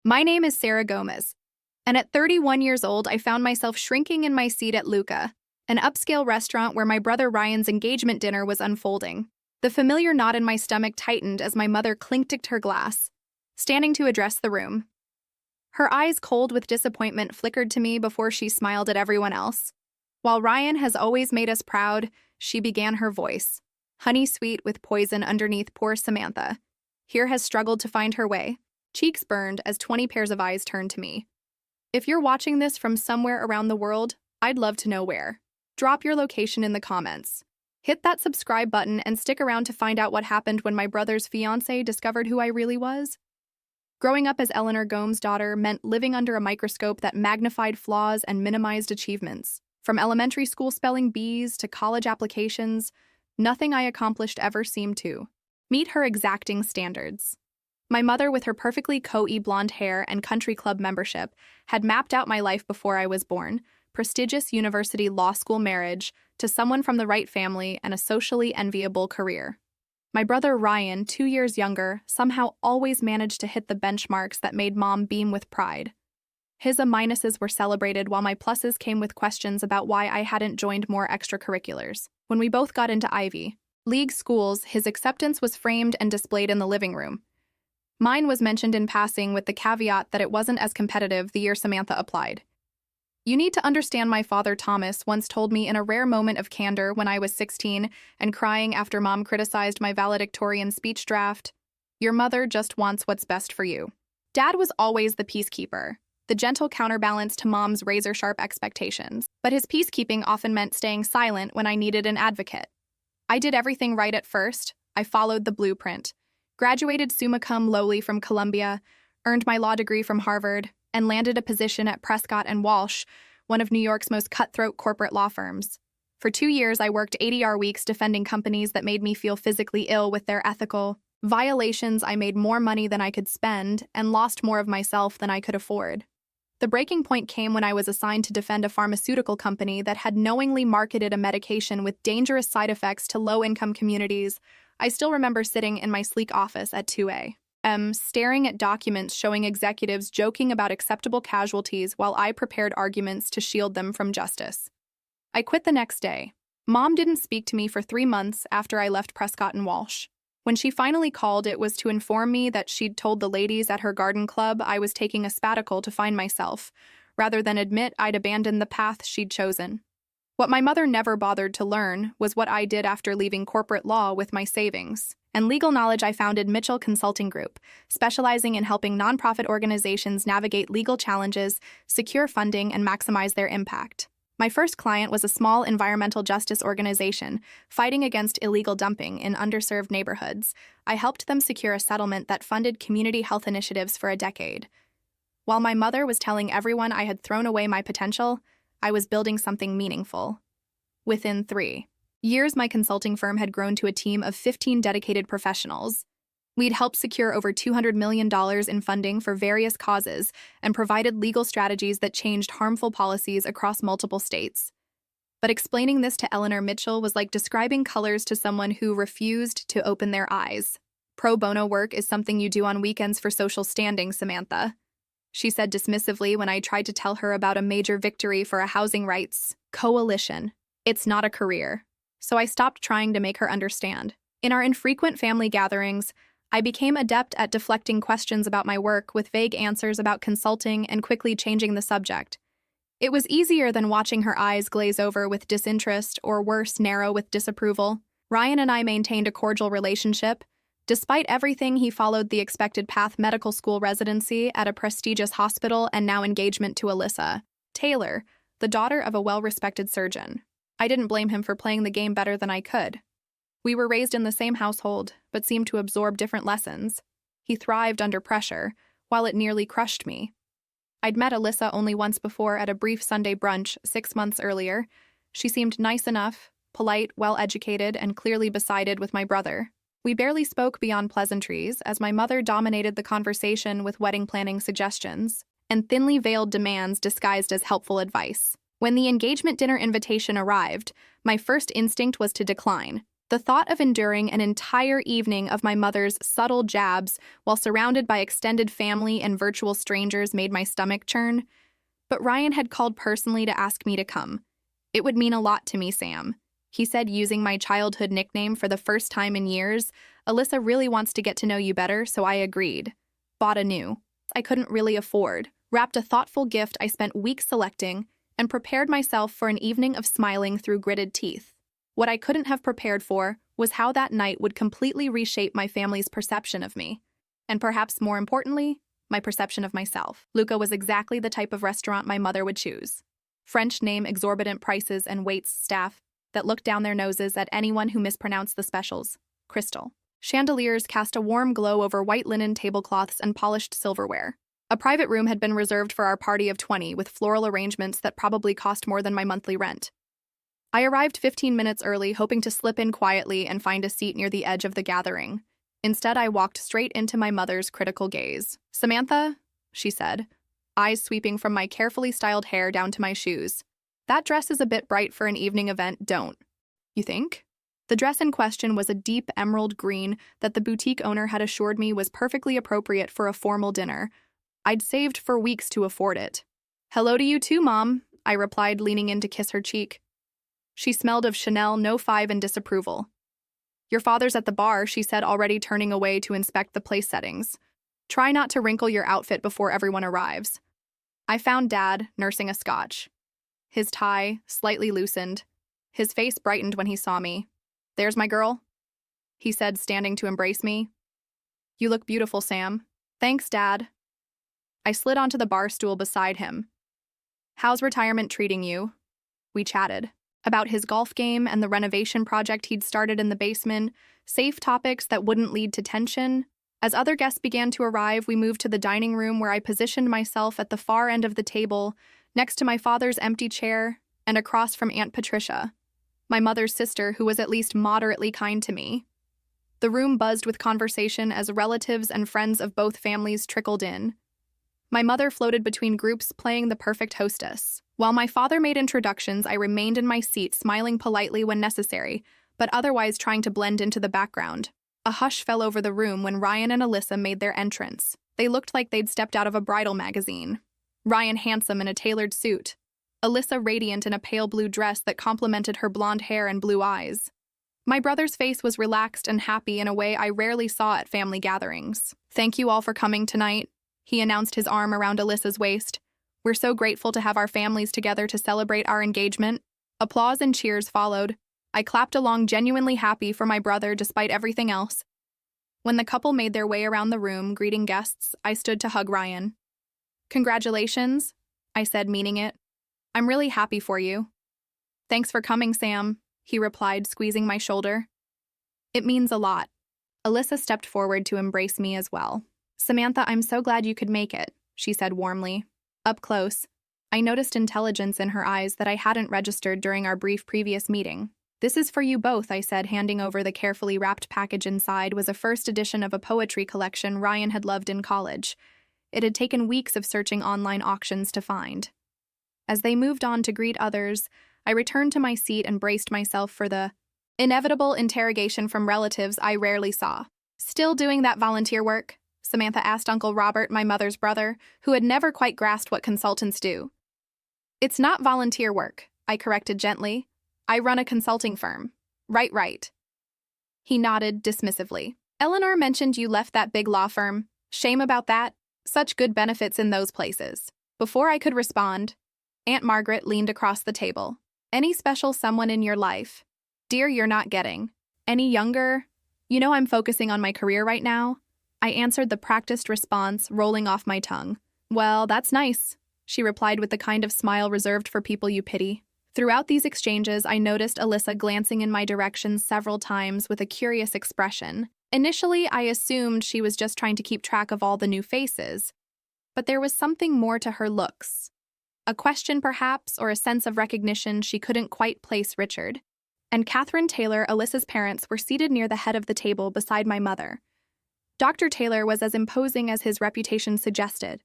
My name is Sarah Gomez, and at 31 years old, I found myself shrinking in my seat at Luca, an upscale restaurant where my brother Ryan's engagement dinner was unfolding. The familiar knot in my stomach tightened as my mother clinked her glass, standing to address the room. Her eyes, cold with disappointment, flickered to me before she smiled at everyone else. While Ryan has always made us proud, she began her voice, honey sweet with poison underneath. Poor Samantha here has struggled to find her way. Cheeks burned as 20 pairs of eyes turned to me. If you're watching this from somewhere around the world, I'd love to know where. Drop your location in the comments. Hit that subscribe button and stick around to find out what happened when my brother's fiancé discovered who I really was. Growing up as Eleanor Gomes' daughter meant living under a microscope that magnified flaws and minimized achievements. From elementary school spelling bees to college applications, nothing I accomplished ever seemed to meet her exacting standards. My mother, with her perfectly coy blonde hair and country club membership, had mapped out my life before I was born: prestigious university law school marriage to someone from the right family and a socially enviable career. My brother Ryan, 2 years younger, somehow always managed to hit the benchmarks that made Mom beam with pride. His A-minuses were celebrated while my pluses came with questions about why I hadn't joined more extracurriculars. When we both got into Ivy League schools, his acceptance was framed and displayed in the living room. Mine was mentioned in passing with the caveat that it wasn't as competitive the year Samantha applied. You need to understand, my father Thomas once told me in a rare moment of candor when I was 16 and crying after Mom criticized my valedictorian speech draft, your mother just wants what's best for you. Dad was always the peacekeeper, the gentle counterbalance to Mom's razor-sharp expectations, but his peacekeeping often meant staying silent when I needed an advocate. I did everything right at first. I followed the blueprint. Graduated summa cum laude from Columbia, earned my law degree from Harvard, and landed a position at Prescott and Walsh, one of New York's most cutthroat corporate law firms. For 2 years, I worked 80-hour weeks defending companies that made me feel physically ill with their ethical violations. I made more money than I could spend and lost more of myself than I could afford. The breaking point came when I was assigned to defend a pharmaceutical company that had knowingly marketed a medication with dangerous side effects to low-income communities. I still remember sitting in my sleek office at 2 a.m., staring at documents showing executives joking about acceptable casualties while I prepared arguments to shield them from justice. I quit the next day. Mom didn't speak to me for 3 months after I left Prescott and Walsh. When she finally called, it was to inform me that she'd told the ladies at her garden club I was taking a sabbatical to find myself, rather than admit I'd abandoned the path she'd chosen. What my mother never bothered to learn was what I did after leaving corporate law with my savings and legal knowledge. I founded Mitchell Consulting Group, specializing in helping nonprofit organizations navigate legal challenges, secure funding, and maximize their impact. My first client was a small environmental justice organization fighting against illegal dumping in underserved neighborhoods. I helped them secure a settlement that funded community health initiatives for a decade. While my mother was telling everyone I had thrown away my potential, I was building something meaningful. Within 3 years, my consulting firm had grown to a team of 15 dedicated professionals. We'd helped secure over $200 million in funding for various causes and provided legal strategies that changed harmful policies across multiple states. But explaining this to Eleanor Mitchell was like describing colors to someone who refused to open their eyes. Pro bono work is something you do on weekends for social standing, Samantha, she said dismissively when I tried to tell her about a major victory for a housing rights coalition. It's not a career. So I stopped trying to make her understand. In our infrequent family gatherings, I became adept at deflecting questions about my work with vague answers about consulting and quickly changing the subject. It was easier than watching her eyes glaze over with disinterest or worse, narrow with disapproval. Ryan and I maintained a cordial relationship. Despite everything, he followed the expected path: medical school residency at a prestigious hospital and now engagement to Alyssa Taylor, the daughter of a well-respected surgeon. I didn't blame him for playing the game better than I could. We were raised in the same household, but seemed to absorb different lessons. He thrived under pressure, while it nearly crushed me. I'd met Alyssa only once before at a brief Sunday brunch 6 months earlier. She seemed nice enough, polite, well-educated, and clearly beside with my brother. We barely spoke beyond pleasantries, as my mother dominated the conversation with wedding planning suggestions and thinly veiled demands disguised as helpful advice. When the engagement dinner invitation arrived, my first instinct was to decline. The thought of enduring an entire evening of my mother's subtle jabs while surrounded by extended family and virtual strangers made my stomach churn. But Ryan had called personally to ask me to come. It would mean a lot to me, Sam. He said, using my childhood nickname for the first time in years. Alyssa really wants to get to know you better, so I agreed. Bought a new I couldn't really afford, wrapped a thoughtful gift I spent weeks selecting, and prepared myself for an evening of smiling through gritted teeth. What I couldn't have prepared for was how that night would completely reshape my family's perception of me. And perhaps more importantly, my perception of myself. Luca was exactly the type of restaurant my mother would choose. French name, exorbitant prices, and waits staff that looked down their noses at anyone who mispronounced the specials. Crystal. Chandeliers cast a warm glow over white linen tablecloths and polished silverware. A private room had been reserved for our party of 20 with floral arrangements that probably cost more than my monthly rent. I arrived 15 minutes early, hoping to slip in quietly and find a seat near the edge of the gathering. Instead, I walked straight into my mother's critical gaze. "Samantha," she said, eyes sweeping from my carefully styled hair down to my shoes. "That dress is a bit bright for an evening event, don't you think?" The dress in question was a deep emerald green that the boutique owner had assured me was perfectly appropriate for a formal dinner. I'd saved for weeks to afford it. "Hello to you too, Mom," I replied, leaning in to kiss her cheek. She smelled of Chanel No. 5 and disapproval. "Your father's at the bar," she said, already turning away to inspect the place settings. "Try not to wrinkle your outfit before everyone arrives." I found Dad nursing a scotch. His tie slightly loosened. His face brightened when he saw me. "There's my girl," he said, standing to embrace me. "You look beautiful, Sam." "Thanks, Dad." I slid onto the bar stool beside him. "How's retirement treating you?" We chatted about his golf game and the renovation project he'd started in the basement, safe topics that wouldn't lead to tension. As other guests began to arrive, we moved to the dining room where I positioned myself at the far end of the table, next to my father's empty chair and across from Aunt Patricia, my mother's sister, who was at least moderately kind to me. The room buzzed with conversation as relatives and friends of both families trickled in. My mother floated between groups, playing the perfect hostess. While my father made introductions, I remained in my seat, smiling politely when necessary, but otherwise trying to blend into the background. A hush fell over the room when Ryan and Alyssa made their entrance. They looked like they'd stepped out of a bridal magazine. Ryan handsome in a tailored suit. Alyssa radiant in a pale blue dress that complemented her blonde hair and blue eyes. My brother's face was relaxed and happy in a way I rarely saw at family gatherings. "Thank you all for coming tonight," he announced, his arm around Alyssa's waist. "We're so grateful to have our families together to celebrate our engagement." Applause and cheers followed. I clapped along, genuinely happy for my brother despite everything else. When the couple made their way around the room, greeting guests, I stood to hug Ryan. "Congratulations," I said, meaning it. "I'm really happy for you." "Thanks for coming, Sam," he replied, squeezing my shoulder. "It means a lot." Alyssa stepped forward to embrace me as well. "Samantha, I'm so glad you could make it," she said warmly. Up close, I noticed intelligence in her eyes that I hadn't registered during our brief previous meeting. "This is for you both," I said, handing over the carefully wrapped package. Inside was a first edition of a poetry collection Ryan had loved in college. It had taken weeks of searching online auctions to find. As they moved on to greet others, I returned to my seat and braced myself for the inevitable interrogation from relatives I rarely saw. "Still doing that volunteer work?" Samantha asked Uncle Robert, my mother's brother, who had never quite grasped what consultants do. "It's not volunteer work," I corrected gently. "I run a consulting firm." Right. He nodded dismissively. "Eleanor mentioned you left that big law firm. Shame about that. Such good benefits in those places." Before I could respond, Aunt Margaret leaned across the table. "Any special someone in your life?" "Dear, you're not getting any younger. You know I'm focusing on my career right now." I answered the practiced response, rolling off my tongue. "Well, that's nice," she replied with the kind of smile reserved for people you pity. Throughout these exchanges, I noticed Alyssa glancing in my direction several times with a curious expression. Initially, I assumed she was just trying to keep track of all the new faces, but there was something more to her looks. A question, perhaps, or a sense of recognition she couldn't quite place. Richard and Catherine Taylor, Alyssa's parents, were seated near the head of the table beside my mother. Dr. Taylor was as imposing as his reputation suggested.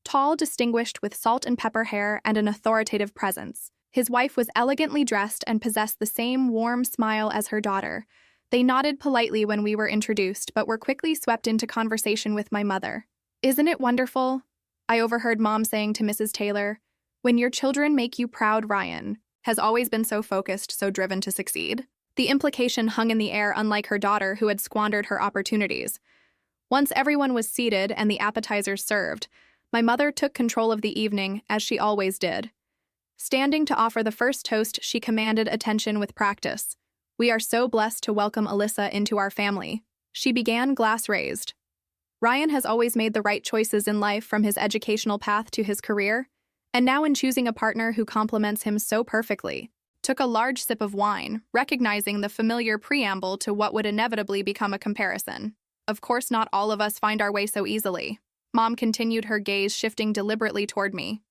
Tall, distinguished, with salt and pepper hair and an authoritative presence. His wife was elegantly dressed and possessed the same warm smile as her daughter. They nodded politely when we were introduced, but were quickly swept into conversation with my mother. "Isn't it wonderful?" I overheard Mom saying to Mrs. Taylor. "When your children make you proud, Ryan has always been so focused, so driven to succeed." The implication hung in the air, unlike her daughter, who had squandered her opportunities. Once everyone was seated and the appetizers served, my mother took control of the evening, as she always did. Standing to offer the first toast, she commanded attention with practice. "We are so blessed to welcome Alyssa into our family." She began, glass raised. "Ryan has always made the right choices in life, from his educational path to his career, and now in choosing a partner who complements him so perfectly." Took a large sip of wine, recognizing the familiar preamble to what would inevitably become a comparison. "Of course, not all of us find our way so easily." Mom continued, her gaze shifting deliberately toward me.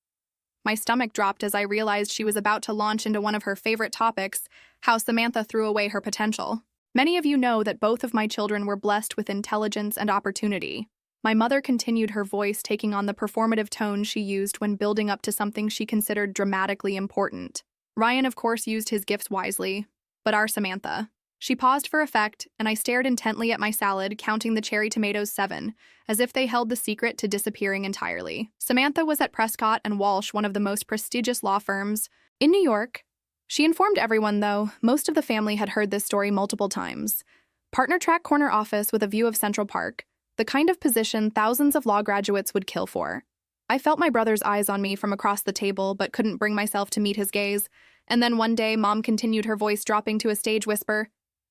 My stomach dropped as I realized she was about to launch into one of her favorite topics, how Samantha threw away her potential. "Many of you know that both of my children were blessed with intelligence and opportunity." My mother continued, her voice taking on the performative tone she used when building up to something she considered dramatically important. "Ryan, of course, used his gifts wisely, but our Samantha." She paused for effect, and I stared intently at my salad, counting the cherry tomatoes 7, as if they held the secret to disappearing entirely. "Samantha was at Prescott and Walsh, one of the most prestigious law firms in New York." She informed everyone, though most of the family had heard this story multiple times. "Partner track corner office with a view of Central Park, the kind of position thousands of law graduates would kill for." I felt my brother's eyes on me from across the table, but couldn't bring myself to meet his gaze. And then one day, Mom continued, her voice dropping to a stage whisper.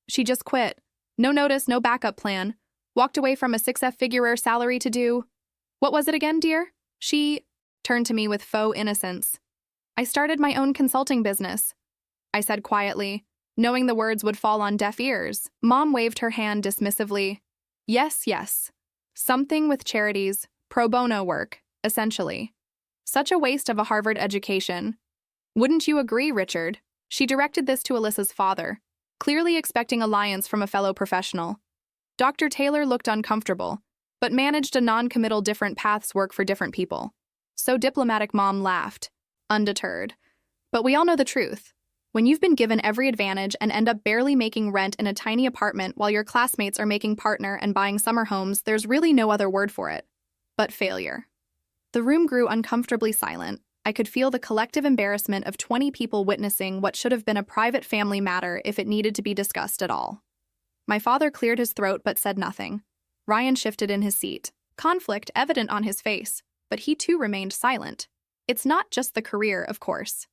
"She just quit. No notice, no backup plan. Walked away from a six-figure salary to do—" "What was it again, dear?" She turned to me with faux innocence. "I started my own consulting business," I said quietly, knowing the words would fall on deaf ears. Mom waved her hand dismissively. Yes. Something with charities, pro bono work, essentially. Such a waste of a Harvard education. Wouldn't you agree, Richard?" She directed this to Alyssa's father, clearly expecting alliance from a fellow professional. Dr. Taylor looked uncomfortable, but managed a non-committal different paths work for different people. So diplomatic. Mom laughed, undeterred. "But we all know the truth. When you've been given every advantage and end up barely making rent in a tiny apartment while your classmates are making partner and buying summer homes, there's really no other word for it but failure." The room grew uncomfortably silent. I could feel the collective embarrassment of 20 people witnessing what should have been a private family matter if it needed to be discussed at all. My father cleared his throat but said nothing. Ryan shifted in his seat, conflict evident on his face, but he too remained silent. "It's not just the career, of course."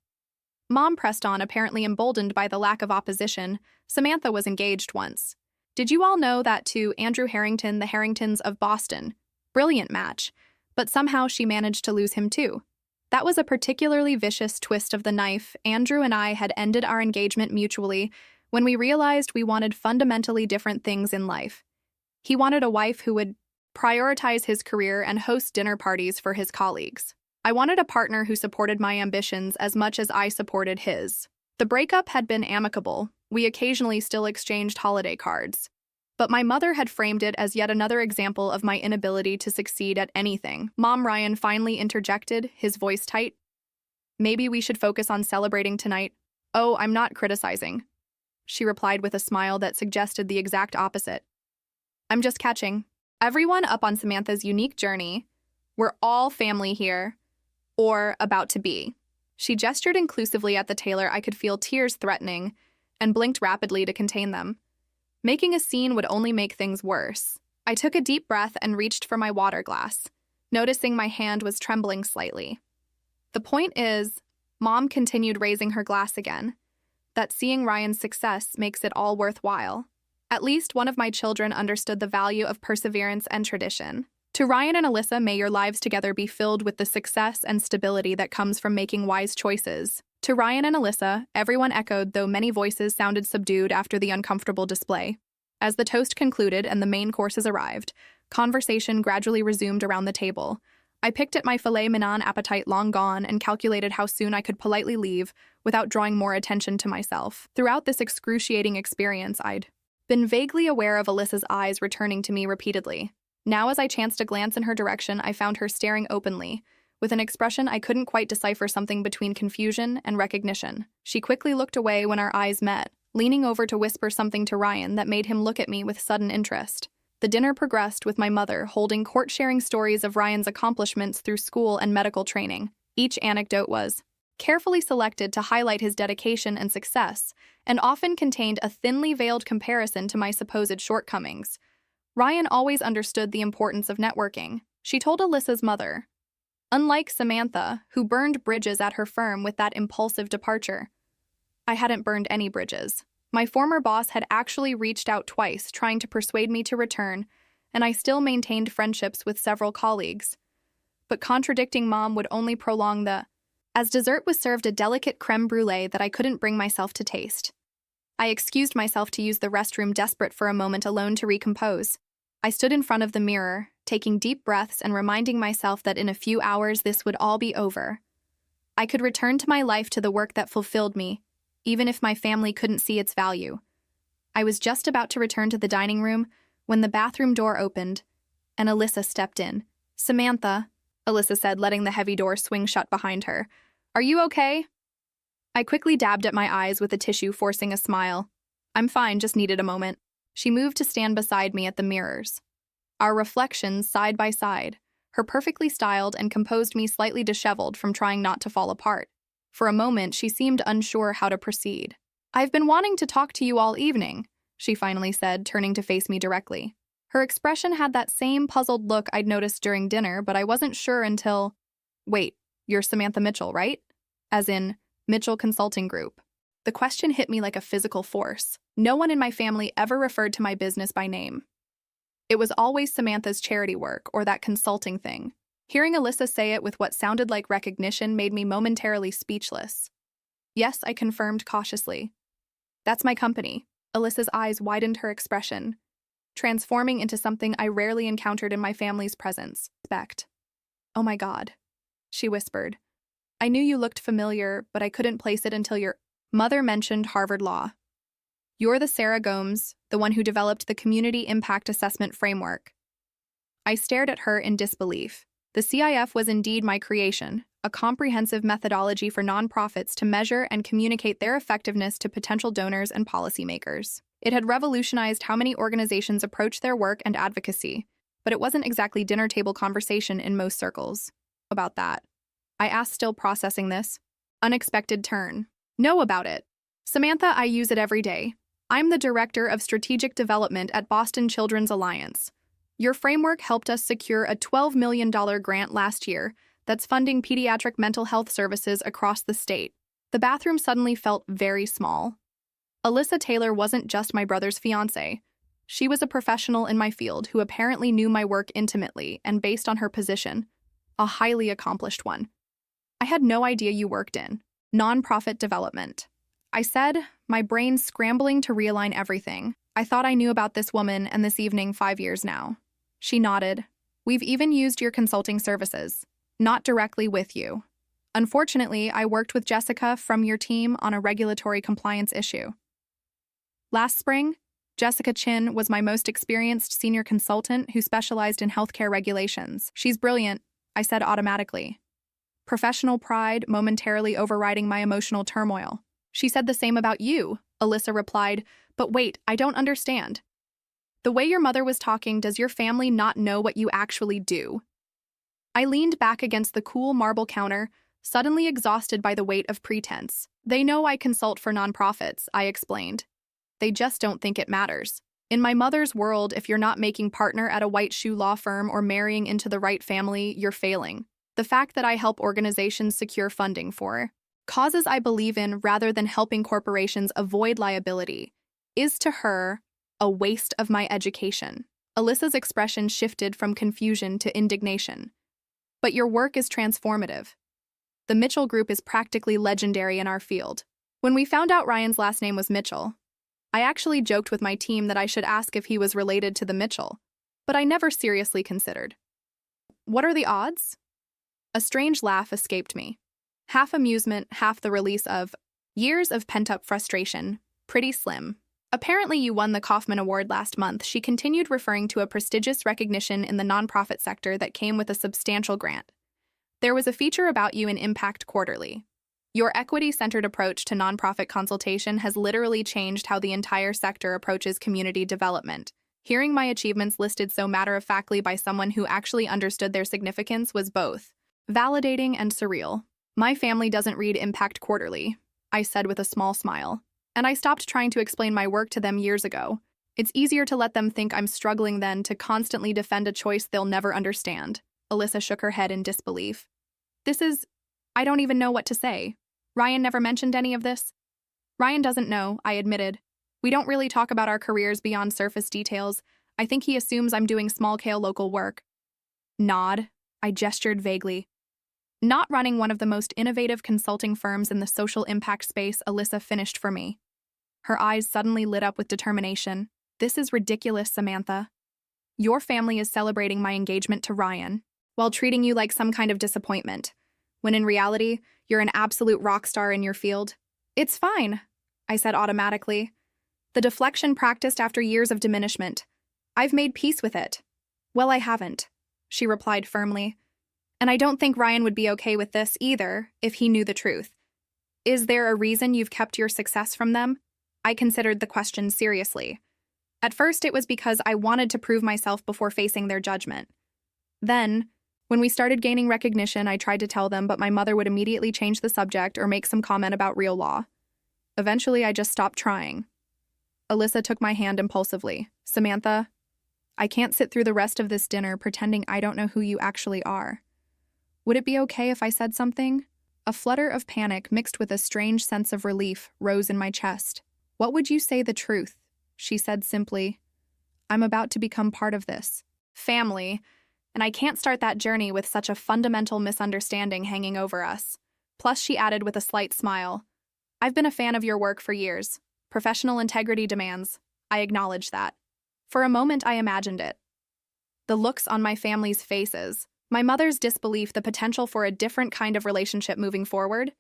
Mom pressed on, apparently emboldened by the lack of opposition. "Samantha was engaged once. Did you all know that to Andrew Harrington, the Harringtons of Boston? Brilliant match. But somehow she managed to lose him too. That was a particularly vicious twist of the knife. Andrew and I had ended our engagement mutually when we realized we wanted fundamentally different things in life. He wanted a wife who would prioritize his career and host dinner parties for his colleagues. I wanted a partner who supported my ambitions as much as I supported his. The breakup had been amicable. We occasionally still exchanged holiday cards. But my mother had framed it as yet another example of my inability to succeed at anything. Mom, Ryan finally interjected, his voice tight. "Maybe we should focus on celebrating tonight." "Oh, I'm not criticizing," she replied with a smile that suggested the exact opposite. "I'm just catching everyone up on Samantha's unique journey. We're all family here, or about to be." She gestured inclusively at the tailor. I could feel tears threatening, and blinked rapidly to contain them. Making a scene would only make things worse. I took a deep breath and reached for my water glass, noticing my hand was trembling slightly. "The point is," Mom continued, raising her glass again, "that seeing Ryan's success makes it all worthwhile. At least one of my children understood the value of perseverance and tradition. To Ryan and Alyssa, may your lives together be filled with the success and stability that comes from making wise choices." To Ryan and Alyssa, everyone echoed, though many voices sounded subdued after the uncomfortable display. As the toast concluded and the main courses arrived, conversation gradually resumed around the table. I picked at my filet mignon, appetite long gone, and calculated how soon I could politely leave without drawing more attention to myself. Throughout this excruciating experience, I'd been vaguely aware of Alyssa's eyes returning to me repeatedly. Now, as I chanced a glance in her direction, I found her staring openly, with an expression I couldn't quite decipher, something between confusion and recognition. She quickly looked away when our eyes met, leaning over to whisper something to Ryan that made him look at me with sudden interest. The dinner progressed with my mother holding court, sharing stories of Ryan's accomplishments through school and medical training. Each anecdote was carefully selected to highlight his dedication and success, and often contained a thinly veiled comparison to my supposed shortcomings. Ryan always understood the importance of networking, she told Alyssa's mother. Unlike Samantha, who burned bridges at her firm with that impulsive departure, I hadn't burned any bridges. My former boss had actually reached out twice, trying to persuade me to return, and I still maintained friendships with several colleagues. But contradicting Mom would only prolong the... As dessert was served, a delicate creme brulee that I couldn't bring myself to taste. I excused myself to use the restroom, desperate for a moment alone to recompose. I stood in front of the mirror, taking deep breaths and reminding myself that in a few hours this would all be over. I could return to my life, to the work that fulfilled me, even if my family couldn't see its value. I was just about to return to the dining room when the bathroom door opened, and Alyssa stepped in. "Samantha," Alyssa said, letting the heavy door swing shut behind her. "Are you okay?" I quickly dabbed at my eyes with a tissue, forcing a smile. "I'm fine, just needed a moment." She moved to stand beside me at the mirrors. Our reflections side by side, her perfectly styled and composed me slightly disheveled from trying not to fall apart. For a moment, she seemed unsure how to proceed. "I've been wanting to talk to you all evening," she finally said, turning to face me directly. Her expression had that same puzzled look I'd noticed during dinner, but I wasn't sure until... "Wait, you're Samantha Mitchell, right? As in, Mitchell Consulting Group." The question hit me like a physical force. No one in my family ever referred to my business by name. It was always Samantha's charity work or that consulting thing. Hearing Alyssa say it with what sounded like recognition made me momentarily speechless. "Yes," I confirmed cautiously. "That's my company." Alyssa's eyes widened, her expression transforming into something I rarely encountered in my family's presence. "Respect." "Oh my God," she whispered. "I knew you looked familiar, but I couldn't place it until your mother mentioned Harvard Law. You're the Sarah Gomes, the one who developed the Community Impact Assessment Framework." I stared at her in disbelief. The CIF was indeed my creation, a comprehensive methodology for nonprofits to measure and communicate their effectiveness to potential donors and policymakers. It had revolutionized how many organizations approach their work and advocacy, but it wasn't exactly dinner table conversation in most circles. "About that?" I asked, still processing this unexpected turn. "Know about it. Samantha, I use it every day. I'm the Director of Strategic Development at Boston Children's Alliance. Your framework helped us secure a $12 million grant last year that's funding pediatric mental health services across the state." The bathroom suddenly felt very small. Alyssa Taylor wasn't just my brother's fiancée. She was a professional in my field who apparently knew my work intimately and, based on her position, a highly accomplished one. "I had no idea you worked in nonprofit development," I said, my brain scrambling to realign everything. "I thought I knew about this woman and this evening 5 years now." She nodded. "We've even used your consulting services. Not directly with you. Unfortunately, I worked with Jessica from your team on a regulatory compliance issue. Last spring, Jessica Chin was my most experienced senior consultant who specialized in healthcare regulations. She's brilliant," I said automatically, professional pride momentarily overriding my emotional turmoil. "She said the same about you," Alyssa replied, "but wait, I don't understand. The way your mother was talking, does your family not know what you actually do?" I leaned back against the cool marble counter, suddenly exhausted by the weight of pretense. "They know I consult for nonprofits," I explained. "They just don't think it matters. In my mother's world, if you're not making partner at a white shoe law firm or marrying into the right family, you're failing. The fact that I help organizations secure funding for causes I believe in rather than helping corporations avoid liability is to her a waste of my education." Alyssa's expression shifted from confusion to indignation. "But your work is transformative. The Mitchell Group is practically legendary in our field. When we found out Ryan's last name was Mitchell, I actually joked with my team that I should ask if he was related to the Mitchell, but I never seriously considered. What are the odds?" A strange laugh escaped me. Half amusement, half the release of years of pent-up frustration. "Pretty slim. Apparently you won the Kaufman Award last month," she continued, referring to a prestigious recognition in the nonprofit sector that came with a substantial grant. There was a feature about you in Impact Quarterly. Your equity-centered approach to nonprofit consultation has literally changed how the entire sector approaches community development. Hearing my achievements listed so matter-of-factly by someone who actually understood their significance was both validating and surreal. My family doesn't read Impact Quarterly, I said with a small smile, and I stopped trying to explain my work to them years ago. It's easier to let them think I'm struggling than to constantly defend a choice they'll never understand. Alyssa shook her head in disbelief. I don't even know what to say. Ryan never mentioned any of this. Ryan doesn't know, I admitted. We don't really talk about our careers beyond surface details. I think he assumes I'm doing small-scale local work. Nod, I gestured vaguely. Not running one of the most innovative consulting firms in the social impact space, Alyssa finished for me. Her eyes suddenly lit up with determination. This is ridiculous, Samantha. Your family is celebrating my engagement to Ryan, while treating you like some kind of disappointment, when in reality, you're an absolute rock star in your field. It's fine, I said automatically. The deflection practiced after years of diminishment. I've made peace with it. Well, I haven't, she replied firmly. And I don't think Ryan would be okay with this either, if he knew the truth. Is there a reason you've kept your success from them? I considered the question seriously. At first, it was because I wanted to prove myself before facing their judgment. Then, when we started gaining recognition, I tried to tell them, but my mother would immediately change the subject or make some comment about real law. Eventually, I just stopped trying. Alyssa took my hand impulsively. Samantha, I can't sit through the rest of this dinner pretending I don't know who you actually are. Would it be okay if I said something? A flutter of panic mixed with a strange sense of relief rose in my chest. What would you say the truth? She said simply. I'm about to become part of this family, and I can't start that journey with such a fundamental misunderstanding hanging over us. Plus, she added with a slight smile, I've been a fan of your work for years. Professional integrity demands. I acknowledge that. For a moment, I imagined it. The looks on my family's faces, my mother's disbelief, the potential for a different kind of relationship moving forward.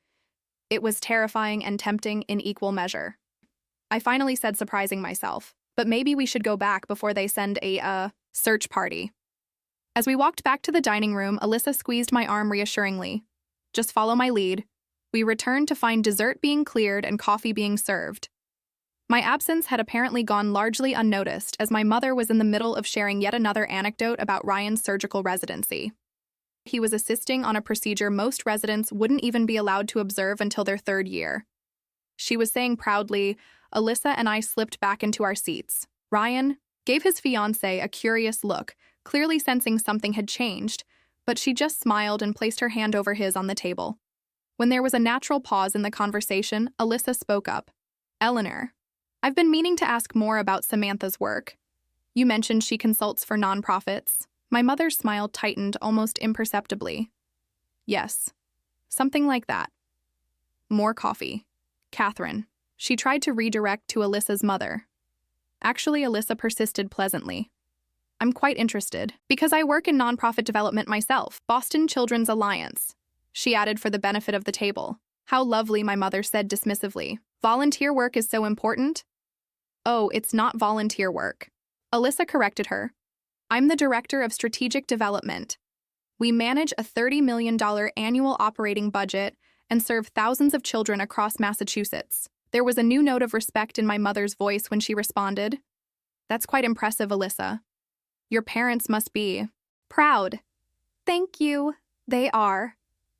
It was terrifying and tempting in equal measure. I finally said, surprising myself, but maybe we should go back before they send a search party. As we walked back to the dining room, Alyssa squeezed my arm reassuringly. Just follow my lead. We returned to find dessert being cleared and coffee being served. My absence had apparently gone largely unnoticed, as my mother was in the middle of sharing yet another anecdote about Ryan's surgical residency. He was assisting on a procedure most residents wouldn't even be allowed to observe until their third year. She was saying proudly, Alyssa and I slipped back into our seats. Ryan gave his fiancée a curious look, clearly sensing something had changed, but she just smiled and placed her hand over his on the table. When there was a natural pause in the conversation, Alyssa spoke up. Eleanor, I've been meaning to ask more about Samantha's work. You mentioned she consults for nonprofits. My mother's smile tightened almost imperceptibly. Yes, something like that. More coffee. Catherine. She tried to redirect to Alyssa's mother. Actually, Alyssa persisted pleasantly. I'm quite interested, because I work in nonprofit development myself, Boston Children's Alliance. She added for the benefit of the table. How lovely, my mother said dismissively. Volunteer work is so important? Oh, it's not volunteer work. Alyssa corrected her. I'm the Director of Strategic Development. We manage a $30 million annual operating budget and serve thousands of children across Massachusetts. There was a new note of respect in my mother's voice when she responded. That's quite impressive, Alyssa. Your parents must be proud. Thank you. They are.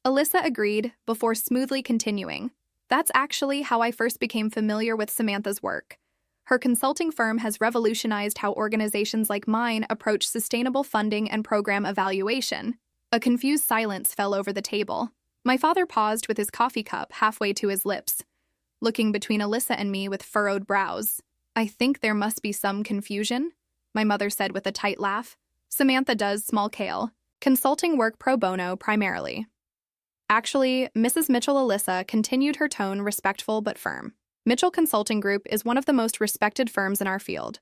Alyssa agreed before smoothly continuing. That's actually how I first became familiar with Samantha's work. Her consulting firm has revolutionized how organizations like mine approach sustainable funding and program evaluation. A confused silence fell over the table. My father paused with his coffee cup halfway to his lips, looking between Alyssa and me with furrowed brows. I think there must be some confusion, my mother said with a tight laugh. Samantha does small-scale consulting work pro bono primarily. Actually, Mrs. Mitchell Alyssa continued her tone respectful but firm. Mitchell Consulting Group is one of the most respected firms in our field.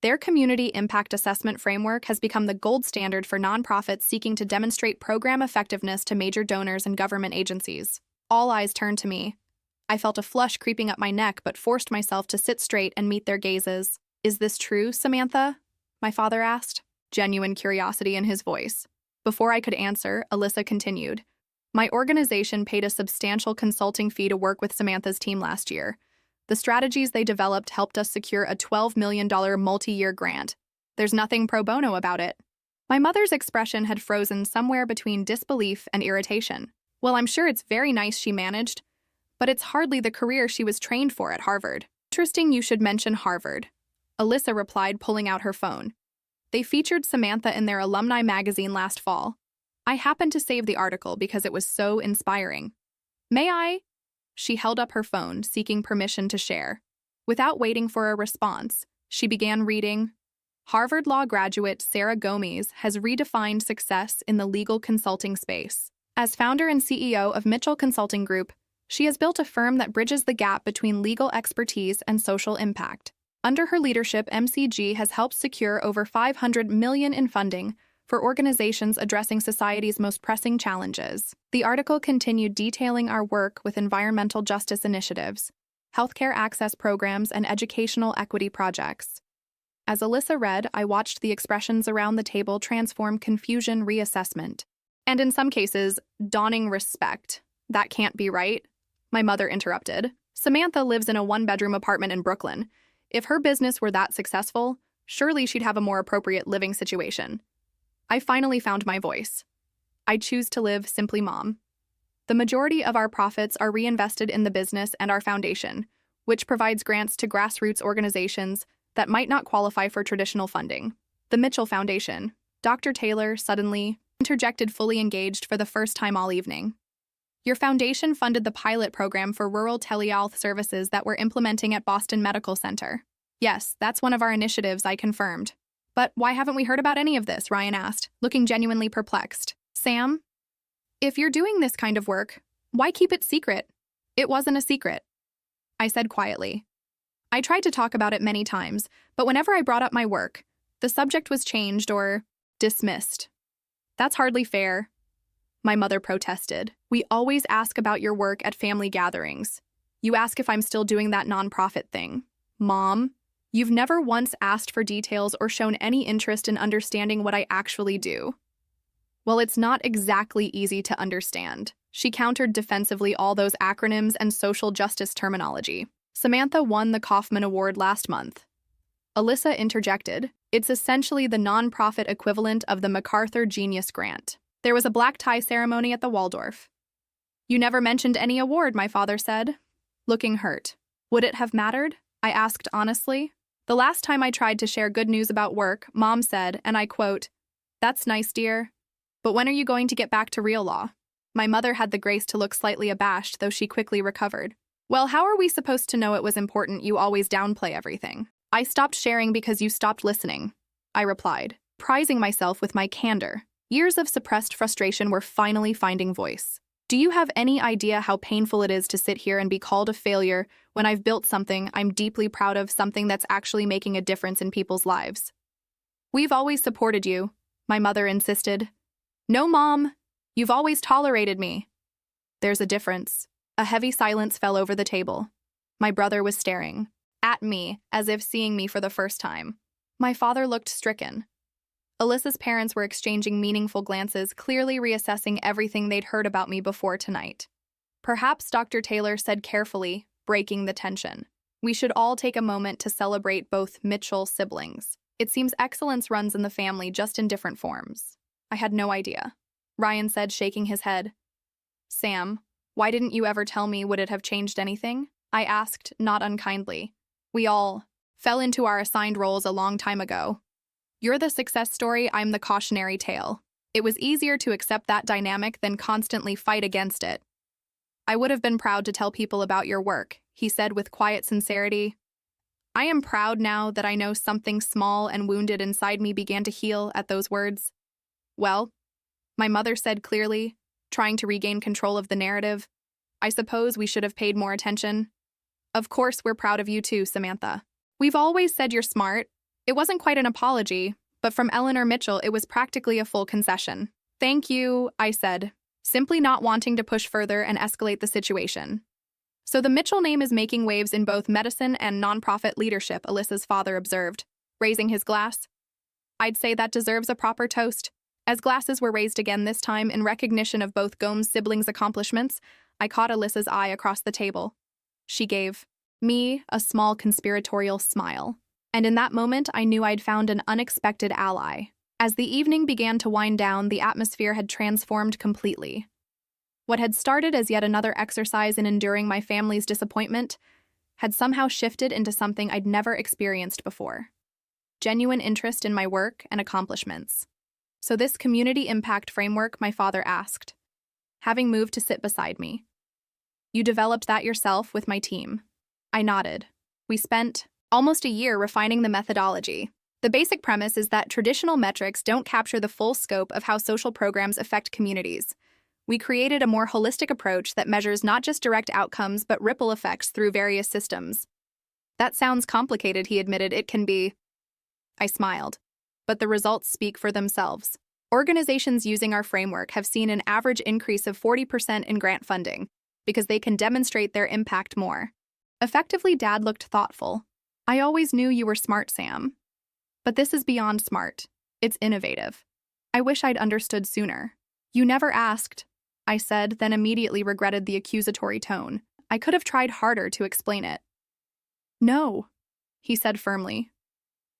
Their community impact assessment framework has become the gold standard for nonprofits seeking to demonstrate program effectiveness to major donors and government agencies. All eyes turned to me. I felt a flush creeping up my neck but forced myself to sit straight and meet their gazes. Is this true, Samantha? My father asked, genuine curiosity in his voice. Before I could answer, Alyssa continued. My organization paid a substantial consulting fee to work with Samantha's team last year. The strategies they developed helped us secure a $12 million multi-year grant. There's nothing pro bono about it. My mother's expression had frozen somewhere between disbelief and irritation. Well, I'm sure it's very nice she managed, but it's hardly the career she was trained for at Harvard. Interesting you should mention Harvard. Alyssa replied, pulling out her phone. They featured Samantha in their alumni magazine last fall. I happened to save the article because it was so inspiring. May I? She held up her phone, seeking permission to share. Without waiting for a response, she began reading. Harvard Law graduate Sarah Gomes has redefined success in the legal consulting space. As founder and CEO of Mitchell Consulting Group, she has built a firm that bridges the gap between legal expertise and social impact. Under her leadership, MCG has helped secure over $500 million in funding for organizations addressing society's most pressing challenges. The article continued detailing our work with environmental justice initiatives, healthcare access programs, and educational equity projects. As Alyssa read, I watched the expressions around the table transform confusion reassessment, and in some cases, dawning respect. That can't be right, my mother interrupted. Samantha lives in a one-bedroom apartment in Brooklyn. If her business were that successful, surely she'd have a more appropriate living situation. I finally found my voice. I choose to live simply mom. The majority of our profits are reinvested in the business and our foundation, which provides grants to grassroots organizations that might not qualify for traditional funding. The Mitchell Foundation. Dr. Taylor suddenly interjected, fully engaged for the first time all evening. Your foundation funded the pilot program for rural telehealth services that we're implementing at Boston Medical Center. Yes, that's one of our initiatives, I confirmed. But why haven't we heard about any of this? Ryan asked, looking genuinely perplexed. Sam, if you're doing this kind of work, why keep it secret? It wasn't a secret, I said quietly. I tried to talk about it many times, but whenever I brought up my work, the subject was changed or dismissed. That's hardly fair, my mother protested. We always ask about your work at family gatherings. You ask if I'm still doing that nonprofit thing. Mom, you've never once asked for details or shown any interest in understanding what I actually do. Well, it's not exactly easy to understand. She countered defensively all those acronyms and social justice terminology. Samantha won the Kaufman Award last month. Alyssa interjected. It's essentially the nonprofit equivalent of the MacArthur Genius Grant. There was a black tie ceremony at the Waldorf. You never mentioned any award, my father said, looking hurt. Would it have mattered? I asked honestly. The last time I tried to share good news about work, Mom said, and I quote, "That's nice, dear. But when are you going to get back to real law?" My mother had the grace to look slightly abashed, though she quickly recovered. Well, how are we supposed to know it was important you always downplay everything? I stopped sharing because you stopped listening, I replied, prizing myself with my candor. Years of suppressed frustration were finally finding voice. Do you have any idea how painful it is to sit here and be called a failure when I've built something I'm deeply proud of, something that's actually making a difference in people's lives? We've always supported you, my mother insisted. No, Mom. You've always tolerated me. There's a difference. A heavy silence fell over the table. My brother was staring at me as if seeing me for the first time. My father looked stricken. Alyssa's parents were exchanging meaningful glances, clearly reassessing everything they'd heard about me before tonight. Perhaps Dr. Taylor said carefully, breaking the tension. We should all take a moment to celebrate both Mitchell siblings. It seems excellence runs in the family, just in different forms. I had no idea. Ryan said, shaking his head. Sam, why didn't you ever tell me? Would it have changed anything? I asked, not unkindly. We all fell into our assigned roles a long time ago. You're the success story, I'm the cautionary tale. It was easier to accept that dynamic than constantly fight against it. I would have been proud to tell people about your work, he said with quiet sincerity. I am proud now that I know something small and wounded inside me began to heal at those words. Well, my mother said clearly, trying to regain control of the narrative, I suppose we should have paid more attention. Of course, we're proud of you too, Samantha. We've always said you're smart. It wasn't quite an apology, but from Eleanor Mitchell, it was practically a full concession. Thank you, I said, simply not wanting to push further and escalate the situation. So the Mitchell name is making waves in both medicine and nonprofit leadership, Alyssa's father observed, raising his glass. I'd say that deserves a proper toast. As glasses were raised again, this time in recognition of both Gomes' siblings' accomplishments, I caught Alyssa's eye across the table. She gave me a small conspiratorial smile. And in that moment, I knew I'd found an unexpected ally. As the evening began to wind down, the atmosphere had transformed completely. What had started as yet another exercise in enduring my family's disappointment had somehow shifted into something I'd never experienced before. Genuine interest in my work and accomplishments. So this community impact framework, my father asked, having moved to sit beside me. You developed that yourself with my team. I nodded. We spent almost a year refining the methodology. The basic premise is that traditional metrics don't capture the full scope of how social programs affect communities. We created a more holistic approach that measures not just direct outcomes but ripple effects through various systems. That sounds complicated, he admitted. It can be. I smiled. But the results speak for themselves. Organizations using our framework have seen an average increase of 40% in grant funding because they can demonstrate their impact more. Effectively, Dad looked thoughtful. I always knew you were smart, Sam. But this is beyond smart. It's innovative. I wish I'd understood sooner. You never asked, I said, then immediately regretted the accusatory tone. I could have tried harder to explain it. No, he said firmly.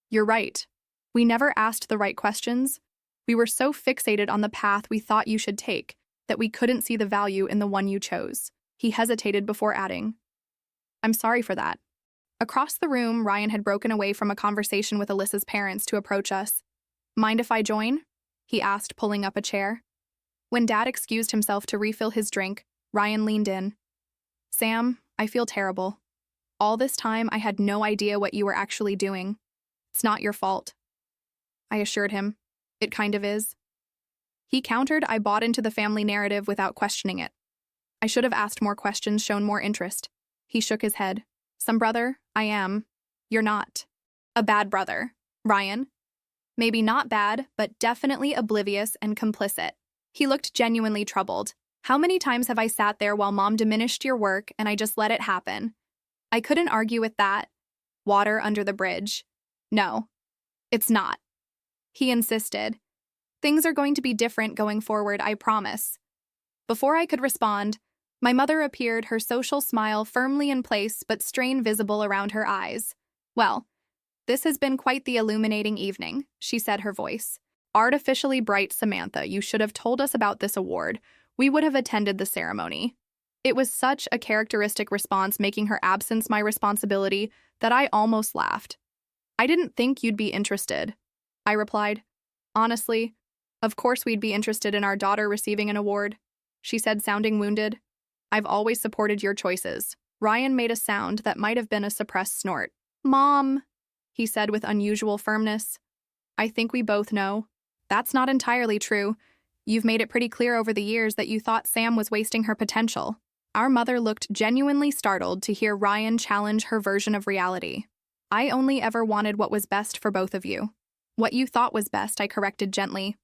You're right. We never asked the right questions. We were so fixated on the path we thought you should take that we couldn't see the value in the one you chose. He hesitated before adding, I'm sorry for that. Across the room, Ryan had broken away from a conversation with Alyssa's parents to approach us. Mind if I join? He asked, pulling up a chair. When Dad excused himself to refill his drink, Ryan leaned in. Sam, I feel terrible. All this time, I had no idea what you were actually doing. It's not your fault. I assured him. It kind of is. He countered. I bought into the family narrative without questioning it. I should have asked more questions, shown more interest. He shook his head. Some brother, I am. You're not. A bad brother, Ryan. Maybe not bad, but definitely oblivious and complicit. He looked genuinely troubled. How many times have I sat there while Mom diminished your work and I just let it happen? I couldn't argue with that. Water under the bridge. No, it's not. He insisted. Things are going to be different going forward, I promise. Before I could respond, my mother appeared, her social smile firmly in place but strain visible around her eyes. Well, this has been quite the illuminating evening, she said, her voice. Artificially bright Samantha, you should have told us about this award. We would have attended the ceremony. It was such a characteristic response, making her absence my responsibility, that I almost laughed. I didn't think you'd be interested, I replied. Honestly, of course we'd be interested in our daughter receiving an award, she said, sounding wounded. I've always supported your choices. Ryan made a sound that might have been a suppressed snort. Mom, he said with unusual firmness. I think we both know. That's not entirely true. You've made it pretty clear over the years that you thought Sam was wasting her potential. Our mother looked genuinely startled to hear Ryan challenge her version of reality. I only ever wanted what was best for both of you. What you thought was best, I corrected gently.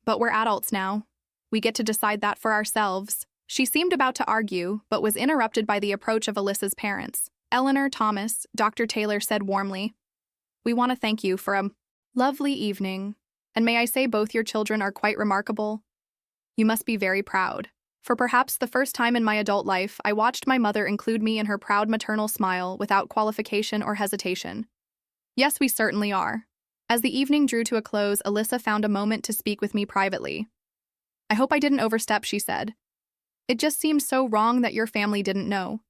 But we're adults now. We get to decide that for ourselves. She seemed about to argue, but was interrupted by the approach of Alyssa's parents. Eleanor, Thomas, Dr. Taylor said warmly, We want to thank you for a lovely evening, and may I say both your children are quite remarkable. You must be very proud. For perhaps the first time in my adult life, I watched my mother include me in her proud maternal smile without qualification or hesitation. Yes, we certainly are. As the evening drew to a close, Alyssa found a moment to speak with me privately. I hope I didn't overstep, she said. It just seems so wrong that your family didn't know.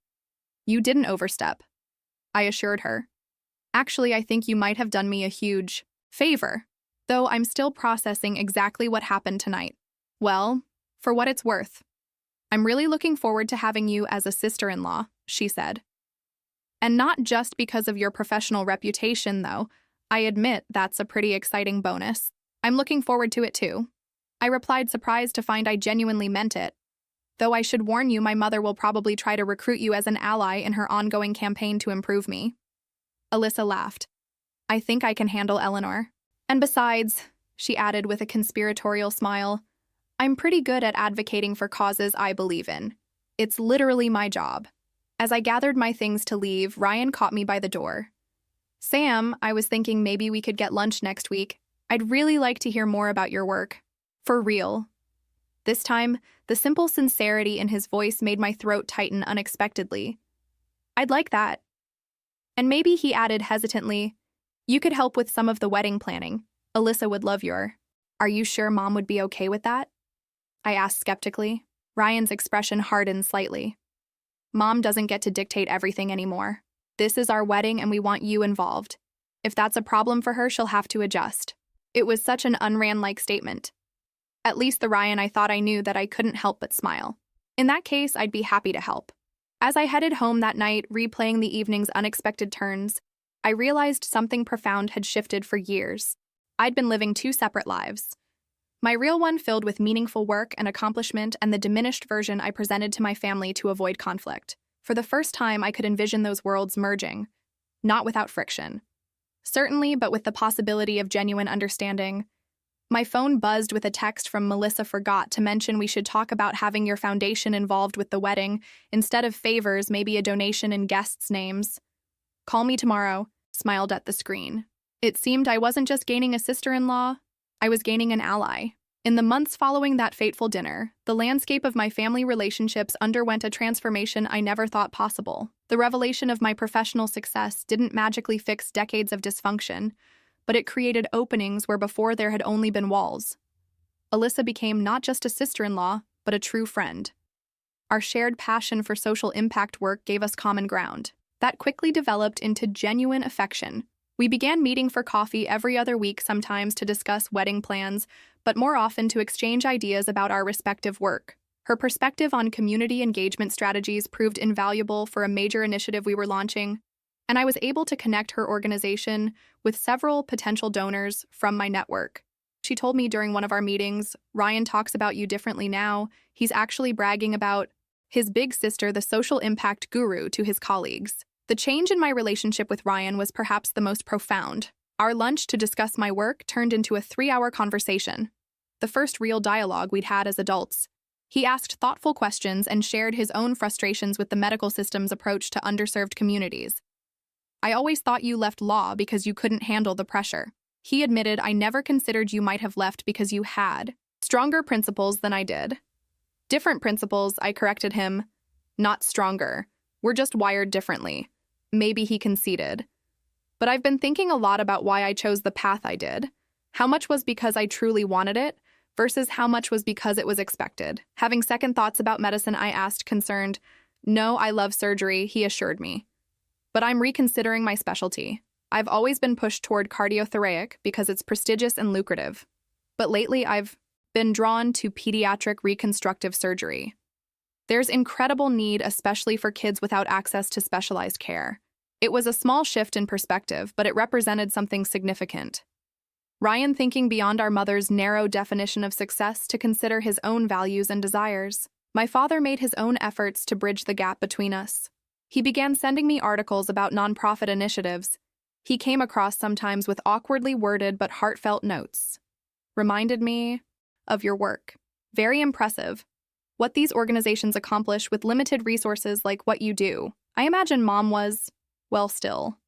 You didn't overstep, I assured her. Actually, I think you might have done me a huge favor, though I'm still processing exactly what happened tonight. Well, for what it's worth. I'm really looking forward to having you as a sister-in-law, she said. And not just because of your professional reputation, though. I admit that's a pretty exciting bonus. I'm looking forward to it too. I replied, surprised to find I genuinely meant it. Though I should warn you, my mother will probably try to recruit you as an ally in her ongoing campaign to improve me. Alyssa laughed. I think I can handle Eleanor. And besides, she added with a conspiratorial smile, I'm pretty good at advocating for causes I believe in. It's literally my job. As I gathered my things to leave, Ryan caught me by the door. Sam, I was thinking maybe we could get lunch next week. I'd really like to hear more about your work. For real. This time, the simple sincerity in his voice made my throat tighten unexpectedly. I'd like that. And maybe he added hesitantly, you could help with some of the wedding planning. Alyssa would love your. Are you sure Mom would be okay with that? I asked skeptically. Ryan's expression hardened slightly. Mom doesn't get to dictate everything anymore. This is our wedding and we want you involved. If that's a problem for her, she'll have to adjust. It was such an unran-like statement. At least the Ryan I thought I knew that I couldn't help but smile. In that case, I'd be happy to help. As I headed home that night, replaying the evening's unexpected turns, I realized something profound had shifted for years. I'd been living two separate lives. My real one filled with meaningful work and accomplishment, and the diminished version I presented to my family to avoid conflict. For the first time, I could envision those worlds merging, not without friction. Certainly, but with the possibility of genuine understanding. My phone buzzed with a text from Melissa forgot to mention we should talk about having your foundation involved with the wedding, instead of favors, maybe a donation in guests' names. Call me tomorrow, smiled at the screen. It seemed I wasn't just gaining a sister-in-law, I was gaining an ally. In the months following that fateful dinner, the landscape of my family relationships underwent a transformation I never thought possible. The revelation of my professional success didn't magically fix decades of dysfunction, but it created openings where before there had only been walls. Alyssa became not just a sister-in-law, but a true friend. Our shared passion for social impact work gave us common ground. That quickly developed into genuine affection. We began meeting for coffee every other week, sometimes to discuss wedding plans, but more often to exchange ideas about our respective work. Her perspective on community engagement strategies proved invaluable for a major initiative we were launching, and I was able to connect her organization with several potential donors from my network. She told me during one of our meetings, Ryan talks about you differently now. He's actually bragging about his big sister, the social impact guru, to his colleagues. The change in my relationship with Ryan was perhaps the most profound. Our lunch to discuss my work turned into a 3-hour conversation, the first real dialogue we'd had as adults. He asked thoughtful questions and shared his own frustrations with the medical system's approach to underserved communities. I always thought you left law because you couldn't handle the pressure. He admitted I never considered you might have left because you had stronger principles than I did. Different principles, I corrected him. Not stronger. We're just wired differently. Maybe he conceded. But I've been thinking a lot about why I chose the path I did. How much was because I truly wanted it, versus how much was because it was expected. Having second thoughts about medicine, I asked, concerned. No, I love surgery, he assured me. But I'm reconsidering my specialty. I've always been pushed toward cardiothoracic because it's prestigious and lucrative. But lately, I've been drawn to pediatric reconstructive surgery. There's incredible need, especially for kids without access to specialized care. It was a small shift in perspective, but it represented something significant. Ryan thinking beyond our mother's narrow definition of success to consider his own values and desires. My father made his own efforts to bridge the gap between us. He began sending me articles about nonprofit initiatives. He came across sometimes with awkwardly worded but heartfelt notes. Reminded me of your work. Very impressive. What these organizations accomplish with limited resources like what you do. I imagine Mom was, well, still,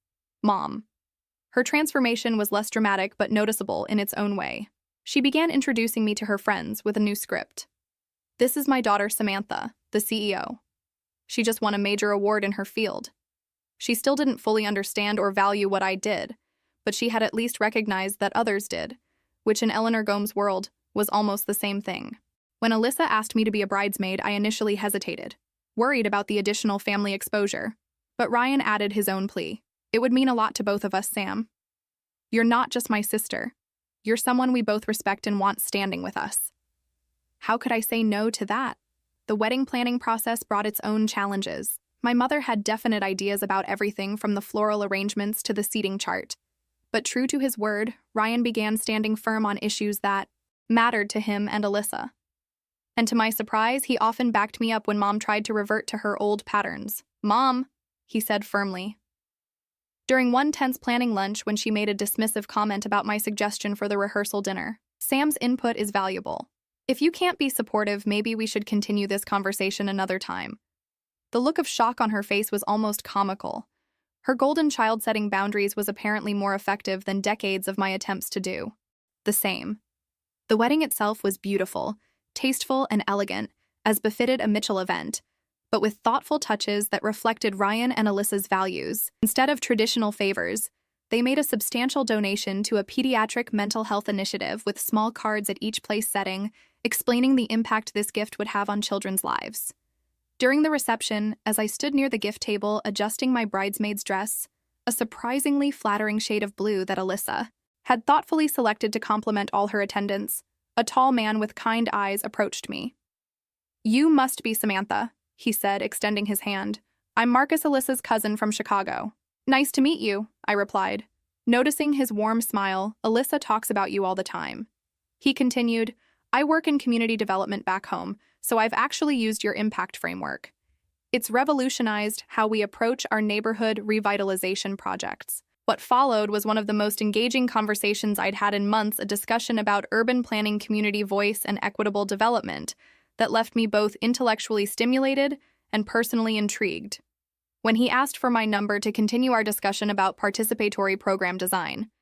Mom. Her transformation was less dramatic but noticeable in its own way. She began introducing me to her friends with a new script. This is my daughter Samantha, the CEO. She just won a major award in her field. She still didn't fully understand or value what I did, but she had at least recognized that others did, which in Eleanor Gomes' world was almost the same thing. When Alyssa asked me to be a bridesmaid, I initially hesitated, worried about the additional family exposure. But Ryan added his own plea. It would mean a lot to both of us, Sam. You're not just my sister. You're someone we both respect and want standing with us. How could I say no to that? The wedding planning process brought its own challenges. My mother had definite ideas about everything from the floral arrangements to the seating chart. But true to his word, Ryan began standing firm on issues that mattered to him and Alyssa. And to my surprise, he often backed me up when Mom tried to revert to her old patterns. Mom, he said firmly. During one tense planning lunch when she made a dismissive comment about my suggestion for the rehearsal dinner, Sam's input is valuable. If you can't be supportive, maybe we should continue this conversation another time. The look of shock on her face was almost comical. Her golden child setting boundaries was apparently more effective than decades of my attempts to do the same. The wedding itself was beautiful, tasteful, and elegant, as befitted a Mitchell event, but with thoughtful touches that reflected Ryan and Alyssa's values. Instead of traditional favors, they made a substantial donation to a pediatric mental health initiative with small cards at each place setting, explaining the impact this gift would have on children's lives. During the reception, as I stood near the gift table adjusting my bridesmaid's dress, a surprisingly flattering shade of blue that Alyssa had thoughtfully selected to complement all her attendants, a tall man with kind eyes approached me. "You must be Samantha," he said, extending his hand. "I'm Marcus, Alyssa's cousin from Chicago." "Nice to meet you," I replied. Noticing his warm smile, "Alyssa talks about you all the time." He continued, "I work in community development back home, so I've actually used your impact framework. It's revolutionized how we approach our neighborhood revitalization projects." What followed was one of the most engaging conversations I'd had in months, a discussion about urban planning, community voice, and equitable development that left me both intellectually stimulated and personally intrigued. When he asked for my number to continue our discussion about participatory program design,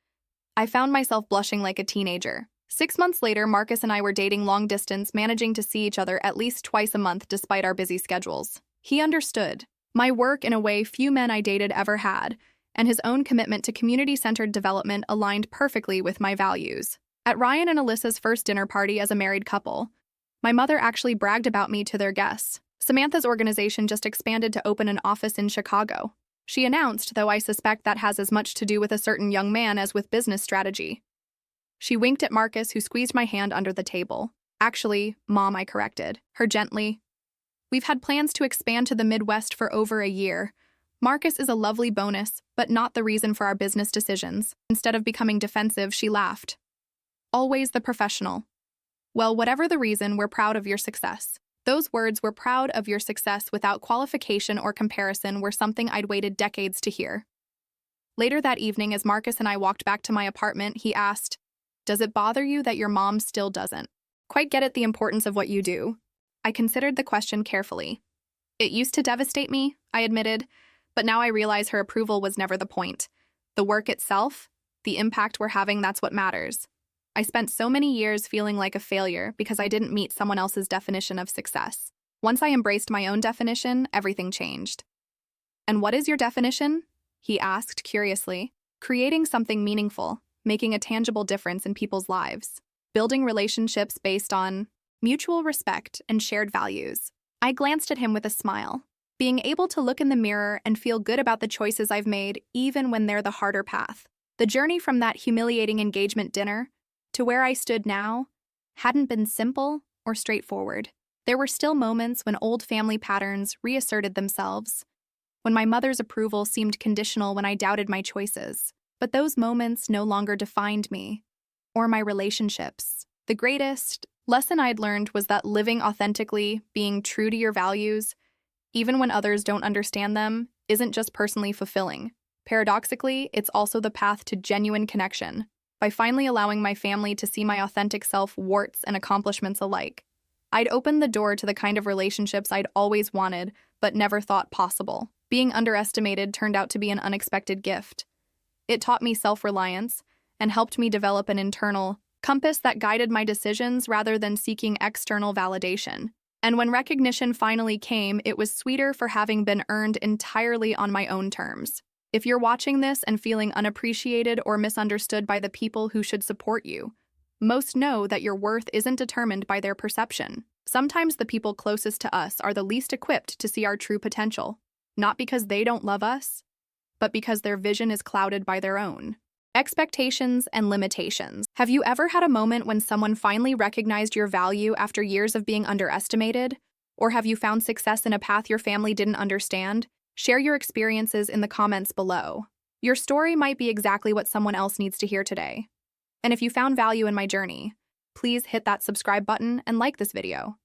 I found myself blushing like a teenager. 6 months later, Marcus and I were dating long distance, managing to see each other at least twice a month despite our busy schedules. He understood my work in a way few men I dated ever had, and his own commitment to community-centered development aligned perfectly with my values. At Ryan and Alyssa's first dinner party as a married couple, my mother actually bragged about me to their guests. Samantha's organization just expanded to open an office in Chicago. She announced, though I suspect that has as much to do with a certain young man as with business strategy. She winked at Marcus, who squeezed my hand under the table. "Actually, Mom," I corrected her gently. "We've had plans to expand to the Midwest for over a year. Marcus is a lovely bonus, but not the reason for our business decisions." Instead of becoming defensive, she laughed. "Always the professional. Well, whatever the reason, we're proud of your success." Those words, "we're proud of your success," without qualification or comparison, were something I'd waited decades to hear. Later that evening, as Marcus and I walked back to my apartment, he asked, "Does it bother you that your mom still doesn't quite get it, the importance of what you do?" I considered the question carefully. "It used to devastate me," I admitted, "but now I realize her approval was never the point. The work itself, the impact we're having, that's what matters. I spent so many years feeling like a failure because I didn't meet someone else's definition of success. Once I embraced my own definition, everything changed." "And what is your definition?" he asked curiously. "Creating something meaningful, making a tangible difference in people's lives, building relationships based on mutual respect and shared values." I glanced at him with a smile. Being able to look in the mirror and feel good about the choices I've made, even when they're the harder path. The journey from that humiliating engagement dinner to where I stood now hadn't been simple or straightforward. There were still moments when old family patterns reasserted themselves, when my mother's approval seemed conditional, when I doubted my choices. But those moments no longer defined me or my relationships. The greatest lesson I'd learned was that living authentically, being true to your values, even when others don't understand them, isn't just personally fulfilling. Paradoxically, it's also the path to genuine connection. By finally allowing my family to see my authentic self, warts and accomplishments alike, I'd opened the door to the kind of relationships I'd always wanted but never thought possible. Being underestimated turned out to be an unexpected gift. It taught me self-reliance and helped me develop an internal compass that guided my decisions rather than seeking external validation. And when recognition finally came, it was sweeter for having been earned entirely on my own terms. If you're watching this and feeling unappreciated or misunderstood by the people who should support you, most know that your worth isn't determined by their perception. Sometimes the people closest to us are the least equipped to see our true potential, not because they don't love us, but because their vision is clouded by their own expectations and limitations. Have you ever had a moment when someone finally recognized your value after years of being underestimated? Or have you found success in a path your family didn't understand? Share your experiences in the comments below. Your story might be exactly what someone else needs to hear today. And if you found value in my journey, please hit that subscribe button and like this video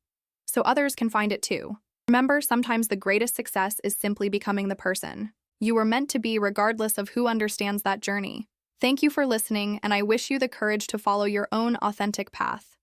so others can find it too. Remember, sometimes the greatest success is simply becoming the person you were meant to be, regardless of who understands that journey. Thank you for listening, and I wish you the courage to follow your own authentic path.